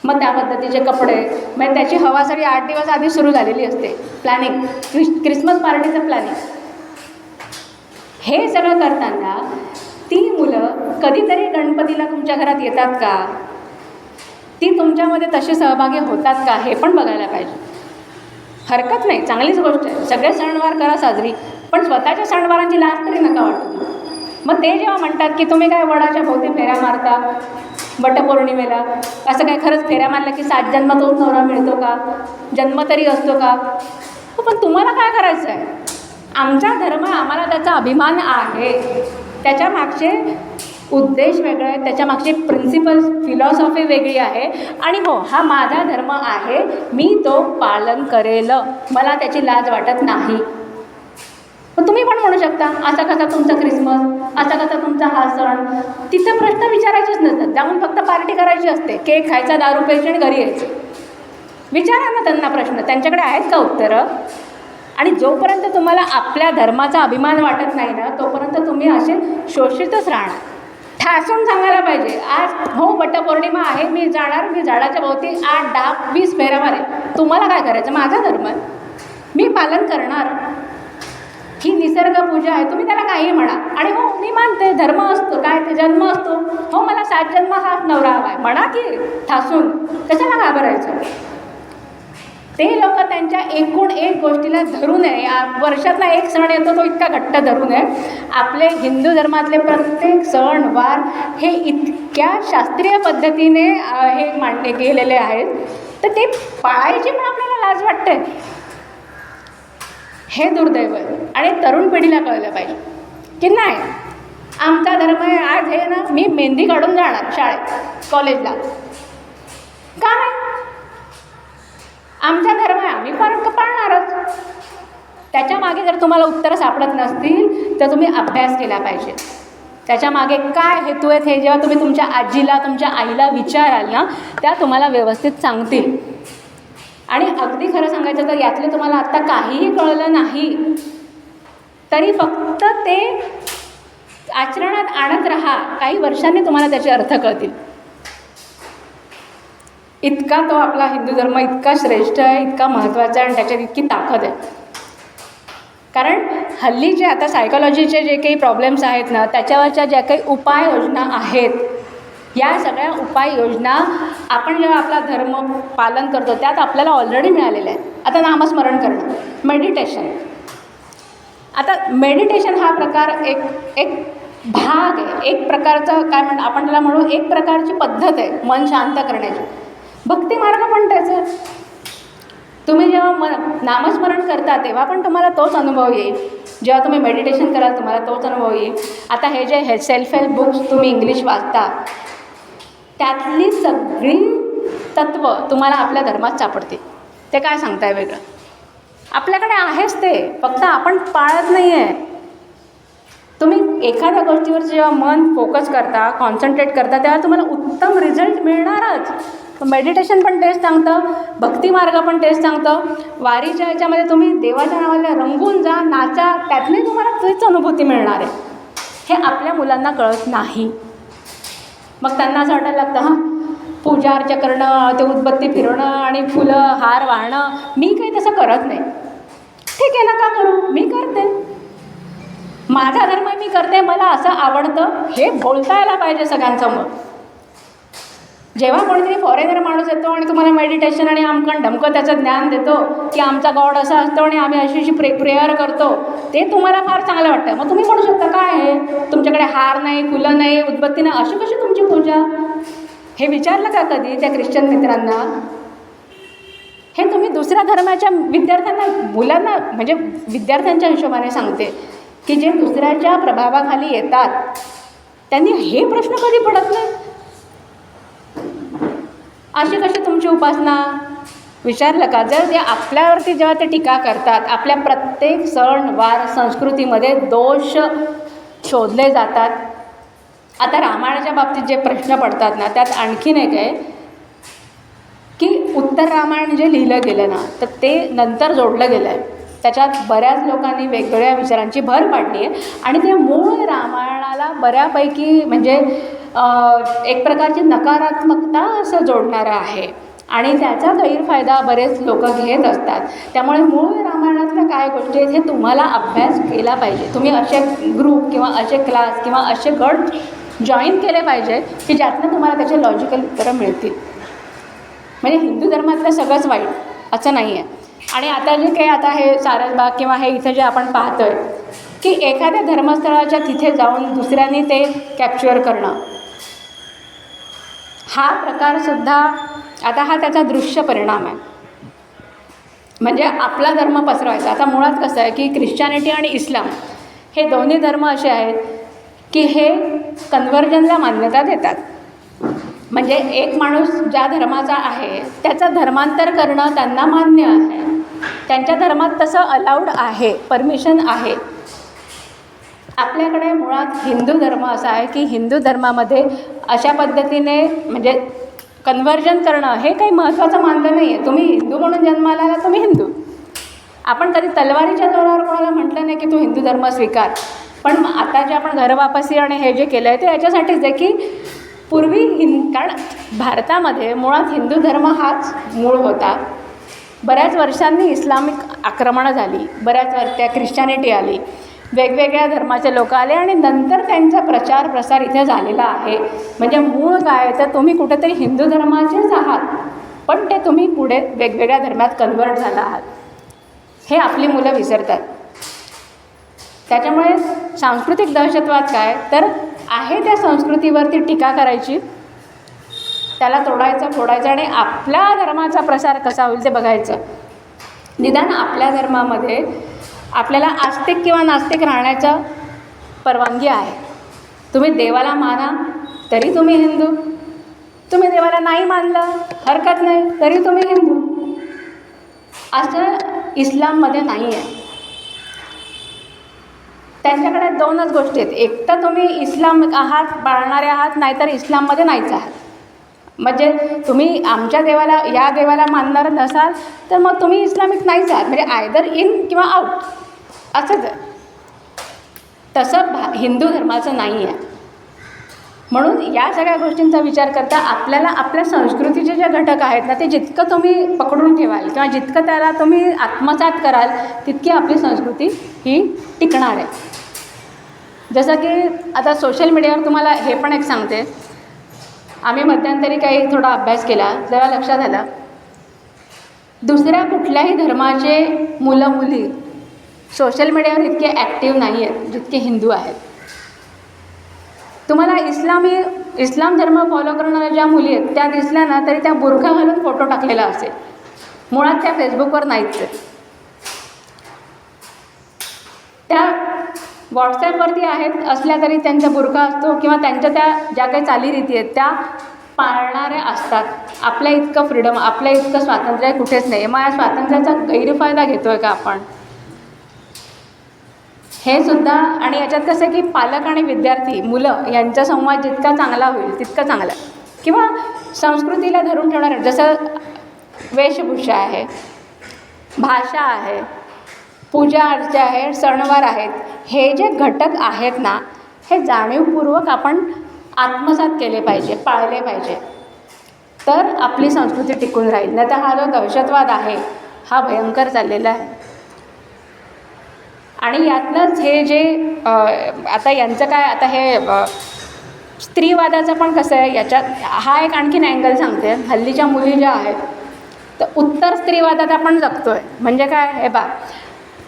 मग त्या पद्धतीचे कपडे, म्हणजे त्याची हवा सगळी 8 दिवस आधी सुरू झालेली असते प्लॅनिंग, क्रिसमस पार्टीचं प्लॅनिंग. हे सगळं करताना ती मुलं कधीतरी गणपतीला तुमच्या घरात येतात का, ती तुमच्यामध्ये तसे सहभागी होतात का, हे पण बघायला पाहिजे. हरकत नाही, चांगलीच गोष्ट आहे, सगळे सणवार करा साजरी, पण स्वतःच्या सणवारांची लाज तरी नका वाटू. मग ते जेव्हा म्हणतात की तुम्ही काय वडाच्या भोवती फेऱ्या मारता वटपौर्णिमेला, असं काय खरंच फेऱ्या मारल्या की 7 जन्म तोच नवरा मिळतो का, जन्म तरी असतो का? पण तुम्हाला काय करायचं आहे? आमचा धर्म, आम्हाला त्याचा अभिमान आहे, त्याच्या मागचे उद्देश वेगळे आहेत, त्याच्या मागची प्रिन्सिपल्स, फिलॉसॉफी वेगळी आहे. आणि हो, हा माझा धर्म आहे, मी तो पालन करेल, मला त्याची लाज वाटत नाही. पण तुम्ही पण म्हणू शकता असा कसा तुमचा क्रिसमस, असा कसा तुमचा हा सण. तिथे प्रश्न विचारायचेच नसतात, जाऊन फक्त पार्टी करायची असते, केक खायचा, दारू प्यायची आणि घरी यायचं. विचारा ना त्यांना प्रश्न, त्यांच्याकडे आहेत का उत्तरं? आणि जोपर्यंत तुम्हाला आपल्या धर्माचा अभिमान वाटत नाही ना, तोपर्यंत तुम्ही असे शोषितच राहणार. ठासून सांगायला पाहिजे, आज हो वटपौर्णिमा आहे, मी जाणार, मी झाडाच्या भोवती 8, 10, 20 फेऱ्या मारेल. तुम्हाला काय करायचं? माझा धर्म आहे, मी पालन करणार. ही निसर्ग पूजा आहे, तुम्ही त्याला काही म्हणा. आणि हो, मी मानते धर्म असतो, काय ते जन्म असतो, हो मला 7 जन्म हा नवरा हवा आहे, म्हणा की ठासून, कशाला घाबरायचं? ते लोक त्यांच्या एकूण एक गोष्टीला धरू नये. वर्षातला एक सण येतो तो इतका घट्ट धरू नये. आपले हिंदू धर्मातले प्रत्येक सण वार हे इतक्या शास्त्रीय पद्धतीने हे मांडले गेलेले आहेत, तर ते पाळायची पण आपल्याला लाज वाटते. हे दुर्दैव आहे. आणि तरुण पिढीला कळलं पाहिजे की नाही, आमचा धर्म आहे, आज हे ना मी मेहंदी काढून जाणार शाळेत, कॉलेजला, का नाही? आमचा धर्म आहे, आम्ही पाळणारच. त्याच्या मागे जर तुम्हाला उत्तरं सापडत नसतील तर तुम्ही अभ्यास केला पाहिजे. त्याच्या मागे काय हेतू आहेत हे जेव्हा तुम्ही तुमच्या आजीला, तुमच्या आईला विचाराल ना, त्या तुम्हाला व्यवस्थित सांगतील. आणि अगदी खरं सांगायचं तर यातले तुम्हाला आत्ता काहीही कळलं नाही तरी फक्त ते आचरणात आणत राहा, काही वर्षांनी तुम्हाला त्याचे अर्थ कळतील. इतका तो आपला हिंदू धर्म इतका श्रेष्ठ आहे, इतका महत्त्वाचा आहे, आणि त्याच्यात इतकी ताकद आहे. कारण हल्लीचे आता सायकोलॉजीचे जे काही प्रॉब्लेम्स आहेत ना, त्याच्यावरच्या ज्या काही उपाययोजना आहेत, या सगळ्या उपाययोजना आपण जेव्हा आपला धर्म पालन करतो त्यात आपल्याला ऑलरेडी मिळालेल्या आहेत. आता नामस्मरण करणं, मेडिटेशन. आता मेडिटेशन हा प्रकार एक भाग आहे, एक प्रकारचा काय म्हणतो आपण त्याला म्हणू, एक प्रकारची पद्धत आहे मन शांत करण्याची. भक्ती मार्ग पण त्याचं. तुम्ही जेव्हा नामस्मरण करता तेव्हा पण तुम्हाला तोच अनुभव येईल, जेव्हा तुम्ही मेडिटेशन कराल तुम्हाला तोच अनुभव येईल. आता हे जे सेल्फ हेल्प बुक्स तुम्ही इंग्लिश वाचता, त्यातली सगळी तत्त्व तुम्हाला आपल्या धर्मात सापडते. ते काय सांगताय वेगळं? आपल्याकडे आहेच ते, फक्त आपण पाळत नाही आहे. तुम्ही एखाद्या गोष्टीवर जेव्हा मन फोकस करता, कॉन्सन्ट्रेट करता, तेव्हा तुम्हाला उत्तम रिझल्ट मिळणारच. मेडिटेशन पण तेच सांगतं, भक्ती मार्ग पण तेच सांगतं. वारीच्या ह्याच्यामध्ये तुम्ही देवाच्या नावाला रंगून जा, नाचा, त्यातली तुम्हाला तीच अनुभूती मिळणार आहे. हे आपल्या मुलांना कळत नाही. मग त्यांना असं वाटायला लागतं, हां पूजा अर्चा करणं, ते उदबत्ती फिरवणं आणि फुलं हार वाहणं, मी काही तसं करत नाही. ठीक आहे, नका करू, मी करते, माझा धर्म मी करते, मला असं आवडतं, हे बोलता यायला पाहिजे सगळ्यांसमोर. जेव्हा कोणीतरी फॉरेनर माणूस येतो आणि तुम्हाला मेडिटेशन आणि आमकण ढमकं त्याचं ज्ञान देतो की आमचा गॉड असा असतो आणि आम्ही अशी प्रेयर करतो, ते तुम्हाला फार चांगलं वाटतं. मग तुम्ही म्हणू शकता काय आहे, तुमच्याकडे हार नाही, फुलं नाही, उदबत्ती नाही, अशी कशी तुमची पूजा? हे विचारलं का कधी त्या ख्रिश्चन मित्रांना? हे तुम्ही दुसऱ्या धर्माच्या विद्यार्थ्यांना, मुलांना, म्हणजे विद्यार्थ्यांच्या हिशोबाने सांगते की जे दुसऱ्याच्या प्रभावाखाली येतात त्यांनी हे प्रश्न कधी पडत नाही, अशी कशी तुमची उपासना? विचारलं का? जर ते आपल्यावरती जेव्हा ते टीका करतात, आपल्या प्रत्येक सण वार संस्कृतीमध्ये दोष शोधले जातात, आता रामायणाच्या बाबतीत जे प्रश्न पडतात ना, त्यात आणखीन एक आहे की उत्तर रामायण जे लिहिलं गेलं ना, तर ते नंतर जोडलं गेलं आहे. त्याच्यात बऱ्याच लोकांनी वेगवेगळ्या विचारांची भर पाडली आहे आणि ते मूळ रामायणाला बऱ्यापैकी म्हणजे एक प्रकारची नकारात्मकता असं जोडणारं आहे आणि त्याचा गैरफायदा बरेच लोक घेत असतात. त्यामुळे मूळ रामायणातल्या काय गोष्टी आहेत हे तुम्हाला अभ्यास केला पाहिजे. तुम्ही असे ग्रुप किंवा असे क्लास किंवा असे गट जॉईन केले पाहिजे की ज्यातनं तुम्हाला त्याचे लॉजिकल उत्तरं मिळतील. म्हणजे हिंदू धर्मातलं सगळंच वाईट असं नाही आहे. आणि आता जे काही आता हे सारसबाग किंवा हे इथं जे आपण पाहतो आहे की एखाद्या धर्मस्थळाच्या तिथे जाऊन दुसऱ्यांनी ते कॅप्चर करणं, हा प्रकारसुद्धा आता हा त्याचा दृश्य परिणाम आहे. म्हणजे आपला धर्म पसरवायचा. आता मुळात कसं आहे की ख्रिश्चॅनिटी आणि इस्लाम हे दोन्ही धर्म असे आहेत की हे कन्व्हर्जनला मान्यता देतात. म्हणजे एक माणूस ज्या धर्माचा आहे त्याचं धर्मांतर करणं त्यांना मान्य आहे. त्यांच्या धर्मात तसं अलाउड आहे, परमिशन आहे. आपल्याकडे मुळात हिंदू धर्म असा आहे की हिंदू धर्मामध्ये अशा पद्धतीने म्हणजे कन्व्हर्जन करणं हे काही महत्त्वाचं मानलं नाही आहे. तुम्ही हिंदू म्हणून जन्माला आला, तुम्ही हिंदू. आपण कधी तलवारीच्या जोरावर कोणाला म्हटलं नाही की तू हिंदू धर्म स्वीकार. पण आता जे आपण घरवापसी आणि हे जे केलं आहे ते याच्यासाठीच आहे की पूर्वी कारण भारतामध्ये मुळात हिंदू धर्म हाच मूळ होता. बऱ्याच वर्षांनी इस्लामिक आक्रमणं झाली, बऱ्याच वर्षा ख्रिश्चॅनिटी आली, वेगवेगळ्या धर्माचे लोक आले आणि नंतर त्यांचा प्रचार प्रसार इथे झालेला आहे. म्हणजे मूळ काय तर तुम्ही कुठेतरी हिंदू धर्माचेच आहात, पण ते तुम्ही पुढे वेगवेगळ्या धर्मात कन्व्हर्ट झाला आहात, हे आपली मुलं विसरतात. त्याच्यामुळे सांस्कृतिक दहशतवाद काय तर आहे त्या संस्कृतीवरती टीका करायची, त्याला तोडायचं फोडायचं आणि आपल्या धर्माचा प्रसार कसा होईल ते बघायचं. निदान आपल्या धर्मामध्ये आपल्याला आस्तिक किंवा नास्तिक राहण्याचं परवानगी आहे. तुम्ही देवाला माना तरी तुम्ही हिंदू, तुम्ही देवाला नाही मानलं हरकत नाही तरी तुम्ही हिंदू. असं इस्लाममध्ये नाही आहे. त्यांच्याकडे दोनच गोष्टी आहेत, एक तर तुम्ही इस्लाम आहात, पाळणारे आहात, नाहीतर इस्लाममध्ये नाहीच आहात. म्हणजे तुम्ही आमच्या देवाला या देवाला मानणार नसाल तर मग तुम्ही इस्लामिक नाहीच आहात. म्हणजे आयदर इन किंवा आउट असंच आहे. तसं हिंदू धर्माचं नाही आहे. म्हणून या सगळ्या गोष्टींचा विचार करता आपल्याला आपल्या संस्कृतीचे जे घटक आहेत ना ते जितकं तुम्ही पकडून ठेवाल किंवा जितकं त्याला तुम्ही आत्मसात कराल तितकी आपली संस्कृती ही टिकणार आहे. जसं की आता सोशल मीडियावर तुम्हाला हे पण एक सांगते, आम्ही मध्यंतरी काही थोडा अभ्यास केला, तेव्हा लक्षात आलं दुसऱ्या कुठल्याही धर्माचे मुलं मुली सोशल मीडियावर इतके ॲक्टिव्ह नाही आहेत जितके हिंदू आहेत. तुम्हाला इस्लाम धर्म फॉलो करणाऱ्या ज्या मुली आहेत त्या दिसल्या ना तरी त्या बुरखा घालून फोटो टाकलेला असेल, मुळात त्या फेसबुकवर नाहीच आहेत. त्या व्हॉट्सॲपवरती आहेत असल्या तरी त्यांचा बुरखा असतो किंवा त्यांच्या त्या ज्या काही चालीरीती आहेत त्या पाळणाऱ्या असतात. आपल्या इतकं फ्रीडम, आपल्या इतकं स्वातंत्र्य कुठेच नाही. मग या स्वातंत्र्याचा गैरफायदा घेतो आहे का आपण, हे सुद्धा. आणि याच्यात कसं की पालक आणि विद्यार्थी मुलं यांचा संवाद जितका चांगला होईल तितकं चांगलं, किंवा संस्कृतीला धरून ठेवणार जसं वेशभूषा आहे, भाषा आहे, पूजा अर्चा आहे, सणवार आहेत, हे जे घटक आहेत ना हे जाणीवपूर्वक आपण आत्मसात केले पाहिजे, पाळले पाहिजे, तर आपली संस्कृती टिकून राहील. नाही तर हा जो दहशतवाद आहे हा भयंकर चाललेला आहे. आणि यातलंच हे जे आता यांचं काय आता हे स्त्रीवादाचं पण कसं आहे, याच्यात हा एक आणखीन अँगल सांगते. हल्लीच्या मुली ज्या आहेत तर उत्तर स्त्रीवादात आपण जगतो आहे. म्हणजे काय, हे बा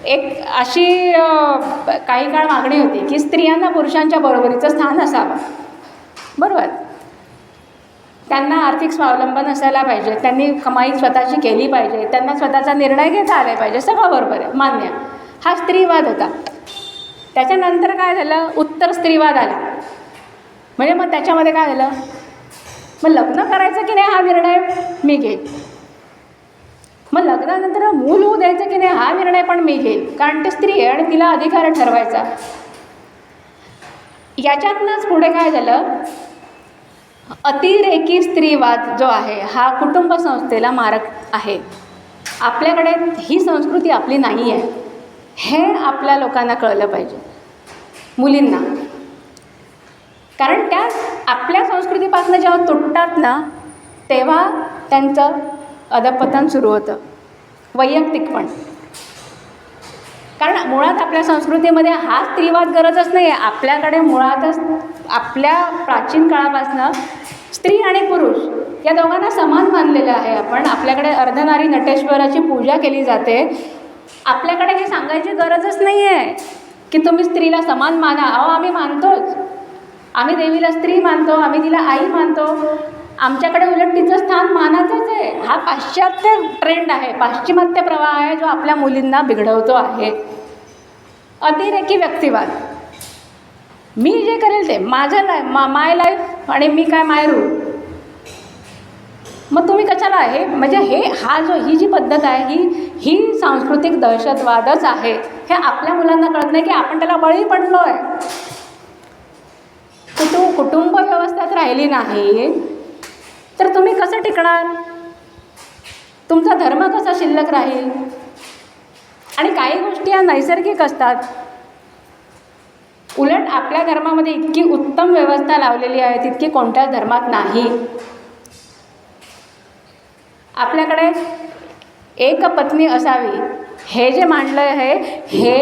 एक अशी काही काळ मागणी होती की स्त्रियांना पुरुषांच्या बरोबरीचं स्थान असावं, बरोबर. त्यांना आर्थिक स्वावलंबन असायला पाहिजे, त्यांनी कमाई स्वतःची केली पाहिजे, त्यांना स्वतःचा निर्णय घेता आले पाहिजे, सगळं बरोबर आहे, मान्य. हा स्त्रीवाद होता. त्याच्यानंतर काय झालं, उत्तर स्त्रीवाद आला. म्हणजे मग त्याच्यामध्ये काय झालं, मग लग्न करायचं की नाही हा निर्णय मी घेईन, मग लग्नानंतर मूल होऊ द्यायचं की नाही हा निर्णय पण मी घेईन, कारण ती स्त्री आहे आणि तिला अधिकार ठरवायचा. याच्यातनंच पुढे काय झालं, अतिरेकी स्त्रीवाद जो आहे हा कुटुंब संस्थेला मारक आहे. आपल्याकडे ही संस्कृती आपली नाही आहे हे आपल्या लोकांना कळलं पाहिजे, मुलींना. कारण त्या आपल्या संस्कृतीपासून जेव्हा तुटतात ना तेव्हा त्यांचं अधपतन सुरू होतं, वैयक्तिकपण. कारण मुळात आपल्या संस्कृतीमध्ये हा स्त्रीवाद गरजच नाही आहे. आपल्याकडे मुळातच आपल्या प्राचीन काळापासून स्त्री आणि पुरुष या दोघांना समान मानलेलं आहे. आपल्याकडे अर्धनारी नटेश्वराची पूजा केली जाते. आपल्याकडे हे सांगायची गरजच नाही आहे की तुम्ही स्त्रीला समान माना. अहो, आम्ही मानतोच. आम्ही देवीला स्त्री मानतो, आम्ही तिला आई मानतो. आमच्याकडे उलट तिचं स्थान मानाचंच आहे. हा पाश्चात्य ट्रेंड आहे, पाश्चिमात्य प्रवाह आहे जो आपल्या मुलींना बिघडवतो आहे. अतिरेकी व्यक्तिवाद, मी जे करेल ते माझं माय लाईफ आणि मी काय माय रूल. मग तुम्ही कशाला आहे म्हणजे ही जी पद्धत आहे ही सांस्कृतिक दहशतवादच आहे. हे आपल्या मुलांना कळत नाही की आपण त्याला बळी पडलो आहे. कुटुंब व्यवस्थेत राहिली नाही तर तुम्ही कसं टिकणार, तुमचा धर्म कसा शिल्लक राहील. आणि काही गोष्टी या नैसर्गिक असतात. उलट आपल्या धर्मामध्ये इतकी उत्तम व्यवस्था लावलेली आहे तितकी कोणत्याच धर्मात नाही. आपल्याकडे एक पत्नी असावी हे जे मांडलं आहे हे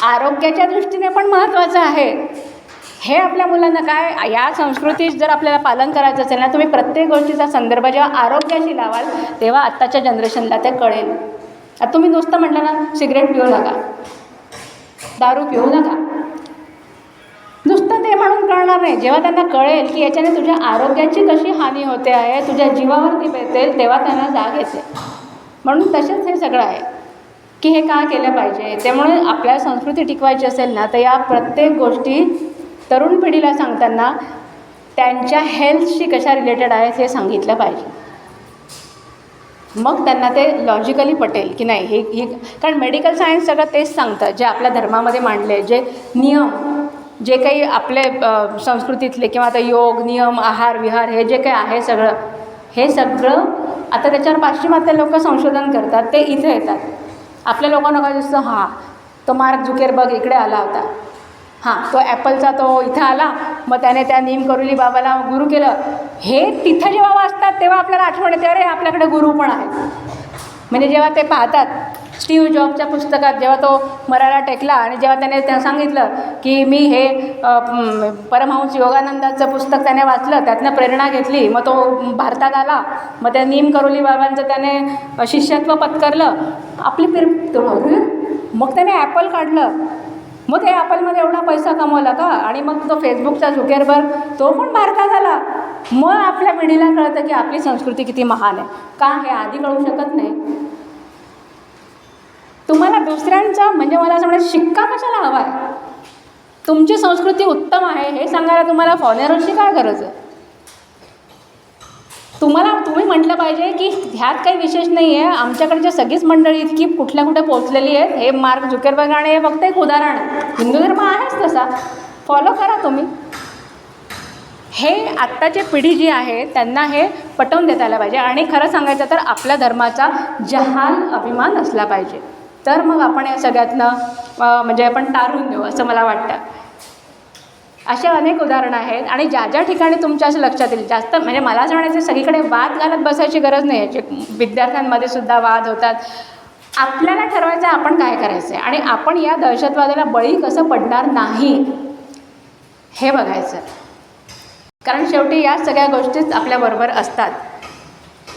आरोग्याच्या दृष्टीने पण महत्त्वाचं आहे. हे आपल्या मुलांना काय या संस्कृतीत जर आपल्याला पालन करायचं असेल ना, तुम्ही प्रत्येक गोष्टीचा संदर्भ जेव्हा आरोग्याशी लावाल तेव्हा आत्ताच्या जनरेशनला ते कळेल. आता तुम्ही नुसतं म्हटलं ना सिगरेट पिऊ नका, दारू पिऊ नका, नुसतं ते म्हणून कळणार नाही. जेव्हा त्यांना कळेल की याच्याने तुझ्या आरोग्याची कशी हानी होते आहे, तुझ्या जीवावरती बेतेल, तेव्हा त्यांना जाग येते. म्हणून तसेच हे सगळं आहे की हे का केलं पाहिजे. त्यामुळे आपल्या संस्कृती टिकवायची असेल ना तर या प्रत्येक गोष्टी तरुण पिढीला सांगताना त्यांच्या हेल्थशी कशा रिलेटेड आहेत हे सांगितलं पाहिजे. मग त्यांना ते लॉजिकली पटेल की नाही ही कारण मेडिकल सायन्स सगळं तेच सांगतं जे आपल्या धर्मामध्ये मांडले जे नियम, जे काही आपले संस्कृतीतले किंवा आता योग नियम आहार विहार हे जे काही आहे सगळं, हे सगळं आता त्याच्यावर पाश्चिमात्य लोक संशोधन करतात. ते इथे येतात. आपल्या लोकांना काय दिसतं, हां तो मार्क झुकेरबर्ग इकडे आला होता, हां तो ॲपलचा तो इथं आला, मग त्याने त्या नीमकरोली बाबाला गुरु केलं. हे तिथं जेव्हा वाचतात तेव्हा आपल्याला आठवण येते अरे आपल्याकडे गुरु पण आहेत. म्हणजे जेव्हा ते पाहतात स्टीव्ह जॉबच्या पुस्तकात जेव्हा तो मराठा टेकला आणि जेव्हा त्याने सांगितलं की मी हे परमहंस योगानंदाचं पुस्तक त्याने वाचलं, त्यातनं प्रेरणा घेतली, मग तो भारतात आला, मग त्या नीमकरोली बाबांचं त्याने शिष्यत्व पत्करलं, आपली मग त्याने ॲपल काढलं, मग ते ॲपलमध्ये एवढा पैसा कमवला का, आणि मग तो फेसबुकचा झुकेरबर्ग तो पण भारतात आला. मग आपल्या पिढीला कळतं की आपली संस्कृती किती महान आहे. का हे आधी कळू शकत नाही. तुम्हाला दुसऱ्यांचा म्हणजे मला असं म्हणायचं शिक्का कशाला हवा आहे. तुमची संस्कृती उत्तम आहे हे सांगायला तुम्हाला फॉरेनरची काय गरज आहे. तुम्ही म्हटलं पाहिजे की ह्यात काही विशेष नाही आहे, आमच्याकडच्या सगळीच मंडळी इतकी कुठल्या कुठे पोहोचलेली आहेत, हे मार्क झुकेरबर्ग आणि हे फक्त एक उदाहरण आहे. हिंदू धर्म आहेच तसा, फॉलो करा तुम्ही. हे आत्ताची पिढी जी आहे त्यांना हे पटवून देता आलं पाहिजे. आणि खरं सांगायचं तर आपल्या धर्माचा जहाल अभिमान असला पाहिजे, तर मग आपण या सगळ्यातनं म्हणजे आपण तारून देऊ असं मला वाटतं. अशा अनेक उदाहरणं आहेत आणि ज्या ज्या ठिकाणी तुमच्या असं लक्षात येईल जास्त म्हणजे मला असं म्हणायचं सगळीकडे वाद घालत बसायची गरज नाही आहे. विद्यार्थ्यांमध्ये सुद्धा वाद होतात. आपल्याला ठरवायचं आपण काय करायचं आहे आणि आपण या दहशतवादाला बळी कसं पडणार नाही हे बघायचं. कारण शेवटी या सगळ्या गोष्टीच आपल्याबरोबर असतात.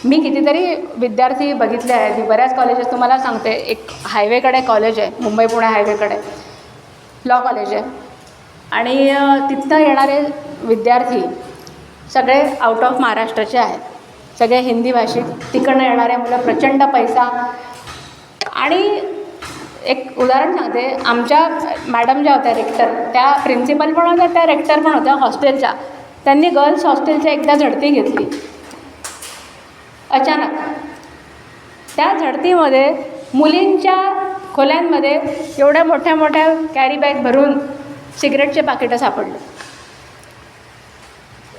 मी कितीतरी विद्यार्थी बघितले आहेत. बऱ्याच कॉलेजेस तुम्हाला सांगते, एक हायवेकडे कॉलेज आहे, मुंबई पुणे हायवेकडे लॉ कॉलेज आहे, आणि तिथं येणारे विद्यार्थी सगळे आउट ऑफ महाराष्ट्राचे आहेत, सगळे हिंदी भाषिक. तिकडनं येणारे मुलं प्रचंड पैसा. आणि एक उदाहरण सांगते, आमच्या मॅडम ज्या होत्या रेक्टर, त्या प्रिन्सिपल पण होत्या, त्या रेक्टर पण होत्या हॉस्टेलच्या. त्यांनी गर्ल्स हॉस्टेलच्या एकदा झडती घेतली अचानक. त्या झडतीमध्ये मुलींच्या खोल्यांमध्ये एवढ्या मोठ्या मोठ्या कॅरी बॅग भरून सिगरेटचे पाकिटं सापडले.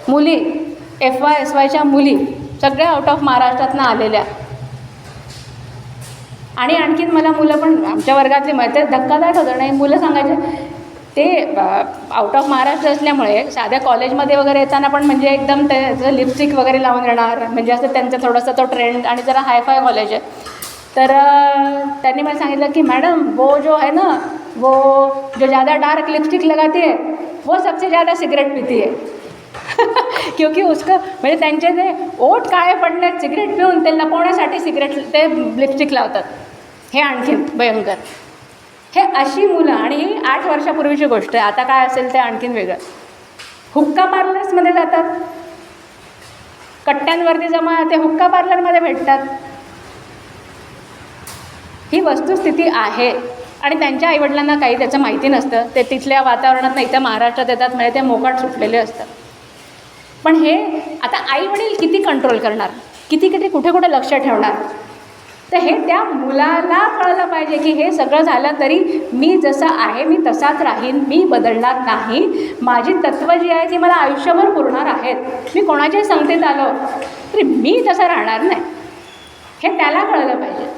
मुली FY मुली सगळ्या आउट ऑफ महाराष्ट्रातनं आलेल्या. आणि आणखीन मला मुलं पण आमच्या वर्गातले माहिती धक्कादायक होतं. नाही, मुलं सांगायचे ते आउट ऑफ महाराष्ट्र असल्यामुळे साध्या कॉलेजमध्ये वगैरे येताना पण म्हणजे एकदम त्याचं लिपस्टिक वगैरे लावून येणार, म्हणजे असं त्यांचं थोडंसं तो ट्रेंड, आणि जरा हायफाय कॉलेज आहे. तर त्यांनी मला सांगितलं की मॅडम वो जो है ना, वो जो ज़्यादा डार्क लिपस्टिक लगाती है वो सबसे ज़्यादा सिगरेट पीती है. क्योंकि उसका म्हणजे त्यांचे ते ओठ काळे पडलेत सिगरेट पिऊन, ते लपवण्यासाठी सिगरेट ते लिपस्टिक लावतात. हे आणखीन भयंकर. हे अशी मुलं, आणि ही 8 वर्षापूर्वीची गोष्ट आहे. आता काय असेल ते आणखीन वेगळं. हुक्का पार्लर्समध्ये जातात, कट्ट्यांवरती जमा ते हुक्का पार्लरमध्ये भेटतात. ही वस्तुस्थिती आहे. आणि त्यांच्या आईवडिलांना काही त्याचं माहिती नसतं. ते तिथल्या वातावरणात नाही, इथं महाराष्ट्रात येतात म्हणजे ते मोकाट सुटलेले असतात. पण हे आता आईवडील किती कंट्रोल करणार, किती कुठे कुठे लक्ष ठेवणार. तर हे त्या मुलाला कळलं पाहिजे की हे सगळं झालं तरी मी जसं आहे मी तसाच राहीन, मी बदलणार नाही. माझी तत्त्व जी आहे ती मला आयुष्यभर पुरणार आहेत. मी कोणाच्याही संगतीत आलो तरी मी तसं राहणार नाही. हे त्याला कळलं पाहिजे,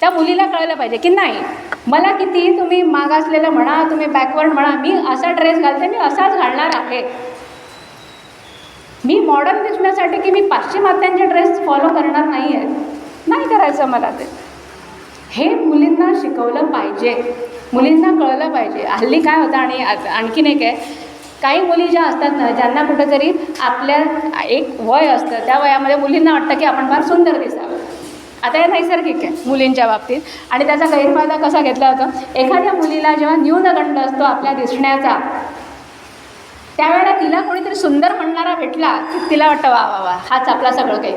त्या मुलीला कळलं पाहिजे की नाही, मला कितीही तुम्ही मागासलेलं म्हणा, तुम्ही बॅकवर्ड म्हणा, मी असा ड्रेस घालते, मी असाच घालणार आहे. मी मॉडर्न दिसण्यासाठी की मी पाश्चिमात्यांचे ड्रेस फॉलो करणार नाही आहे, नाही करायचं मला ते. हे मुलींना शिकवलं पाहिजे, मुलींना कळलं पाहिजे. हल्ली काय होतं, आणि आणखीन एक आहे, काही मुली ज्या असतात ना, ज्यांना कुठेतरी आपल्या एक वय असतं, त्या वयामध्ये मुलींना वाटतं की आपण फार सुंदर दिसावं. आता हे नैसर्गिक आहे मुलींच्या बाबतीत. आणि त्याचा गैरफायदा कसा घेतला जातो, एखाद्या मुलीला जेव्हा न्यूनगंड असतो आपल्या दिसण्याचा, त्यावेळेला तिला कोणीतरी सुंदर म्हणणारा भेटला की तिला वाटतं वा वा वा हाच आपला सगळं काही.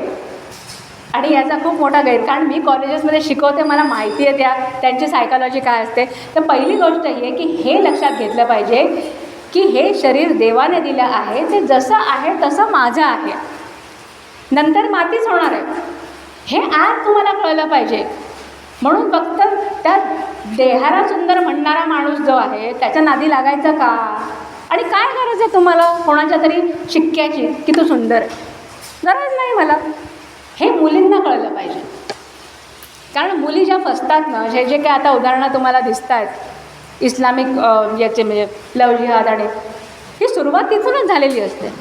आणि याचा खूप मोठा कारण मी कॉलेजेसमध्ये शिकवते, मला माहिती आहे त्यांची सायकॉलॉजी काय असते. तर पहिली गोष्ट ही आहे की हे लक्षात घेतलं पाहिजे की हे शरीर देवाने दिलं आहे, ते जसं आहे तसं माझं आहे, नंतर मातीच होणार आहे. हे आज तुम्हाला कळलं पाहिजे. म्हणून फक्त त्या देहाला सुंदर म्हणणारा माणूस जो आहे त्याच्या नादी लागायचं का, आणि काय गरज आहे तुम्हाला कोणाच्या तरी शिक्क्याची की तू सुंदर आहे, गरज नाही मला. हे मुलींना कळलं पाहिजे. कारण मुली ज्या फसतात ना, जे काय आता उदाहरणं तुम्हाला दिसत आहेत इस्लामिक याचे, म्हणजे लव जिहाद, आणि ही सुरुवात तिथूनच झालेली असते.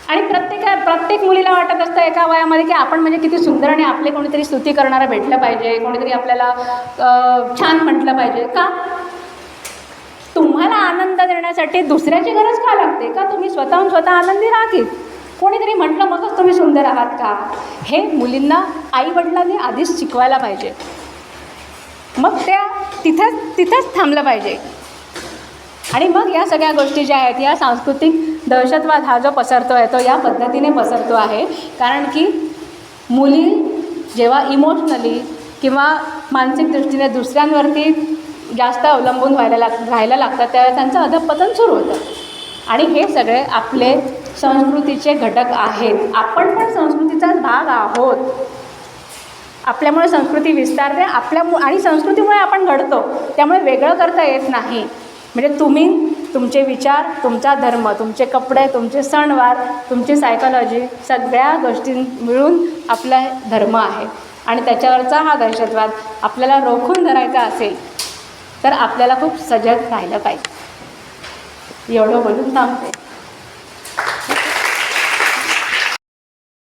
आणि प्रत्येक मुलीला वाटत असतं एका वयामध्ये की आपण म्हणजे किती सुंदर, आणि आपले कोणीतरी स्तुती करणारं भेटलं पाहिजे, कोणीतरी आपल्याला छान म्हटलं पाहिजे. का तुम्हाला आनंद देण्यासाठी दुसऱ्याची गरज का लागते, का तुम्ही स्वतःहून स्वतः आनंदी राहा की कोणीतरी म्हटलं मगच तुम्ही सुंदर आहात का. हे मुलींना आईवडिलांनी आधीच शिकवायला पाहिजे. मग त्या तिथंच थांबलं पाहिजे. आणि मग या सगळ्या गोष्टी ज्या आहेत, या सांस्कृतिक दहशतवाद हा जो पसरतो आहे तो या पद्धतीने पसरतो आहे. कारण की मुली जेव्हा इमोशनली किंवा मानसिक दृष्टीने दुसऱ्यांवरती जास्त अवलंबून राहायला लागतात, त्यावेळेस त्यांचं अधःपतन सुरू होतं. आणि हे सगळे आपले संस्कृतीचे घटक आहेत. आपण पण संस्कृतीचाच भाग आहोत. आपल्यामुळे संस्कृती विस्तारते, आणि संस्कृतीमुळे आपण घडतो, त्यामुळे वेगळं करता येत नाही. म्हणजे तुम्ही, तुमचे विचार, तुमचा धर्म, तुमचे कपडे, तुमचे सणवार, तुमची सायकॉलॉजी, सगळ्या गोष्टी मिळून आपला धर्म आहे. आणि त्याच्यावरचा हा दहशतवाद आपल्याला रोखून धरायचा असेल तर आपल्याला खूप सजग राहिलं पाहिजे. एवढं बोलून थांबते.